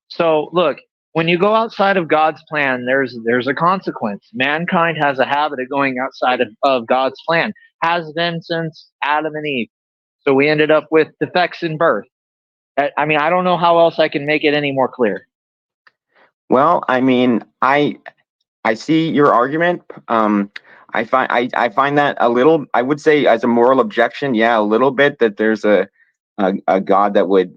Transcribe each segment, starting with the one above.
So look, when you go outside of God's plan, there's a consequence. Mankind has a habit of going outside of God's plan. Has been since Adam and Eve. So we ended up with defects in birth. I mean, I don't know how else I can make it any more clear. Well, I mean, I see your argument. I find that a little. I would say, as a moral objection, yeah, a little bit that there's a God that would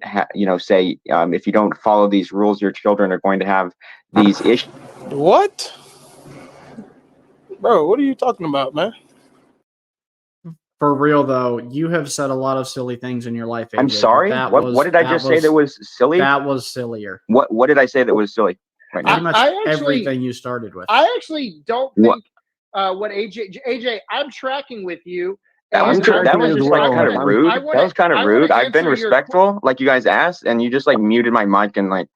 say if you don't follow these rules, your children are going to have these issues. What, bro? What are you talking about, man? For real though, you have said a lot of silly things in your life, AJ. I'm sorry. What did I just say that was silly? That was sillier. What did I say that was silly? Right now? Pretty much everything you started with. I actually don't think what AJ. I'm tracking with you. That was just like kind of rude. That was kind of rude. I've been respectful, like you guys asked, and you just like muted my mic and like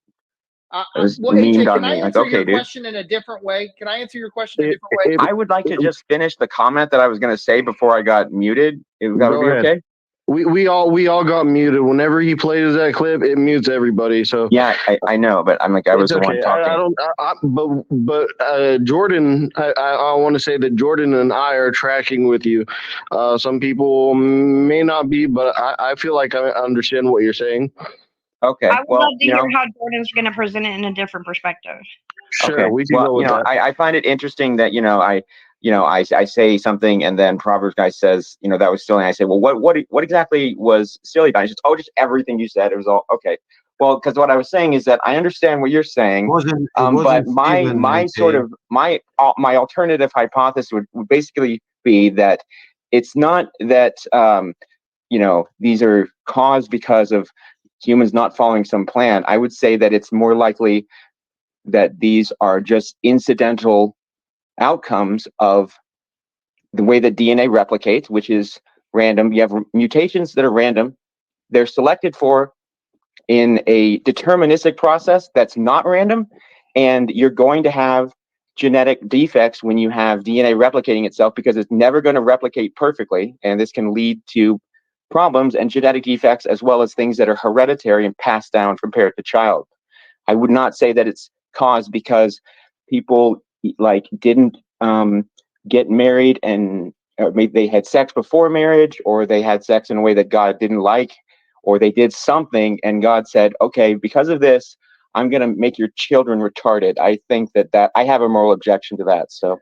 was memed on me. Like, okay, dude. Question in a different way. Can I answer your question in a different way? I would like to just finish the comment that I was going to say before I got muted. If that would be okay. We all got muted. Whenever he plays that clip, it mutes everybody. So yeah, I know, but I'm like I was the one talking. But Jordan, I want to say that Jordan and I are tracking with you. Some people may not be, but I feel like I understand what you're saying. Okay. I would love to hear how Jordan's going to present it in a different perspective. Sure, okay. we can go with that. I find it interesting that I say something and then Proverbs guy says, that was silly. And I say, well, what exactly was silly about it? He says, just everything you said. It was all okay. Well, because what I was saying is that I understand what you're saying, but my alternative hypothesis would basically be that it's not that these are caused because of humans not following some plan. I would say that it's more likely that these are just incidental outcomes of the way that DNA replicates, which is random. You have mutations that are random. They're selected for in a deterministic process that's not random, and you're going to have genetic defects when you have DNA replicating itself because it's never going to replicate perfectly, and this can lead to problems and genetic defects as well as things that are hereditary and passed down from parent to child. I would not say that it's caused because people didn't get married and maybe they had sex before marriage, or they had sex in a way that God didn't like, or they did something and God said, okay, because of this, I'm going to make your children retarded. I think that I have a moral objection to that. So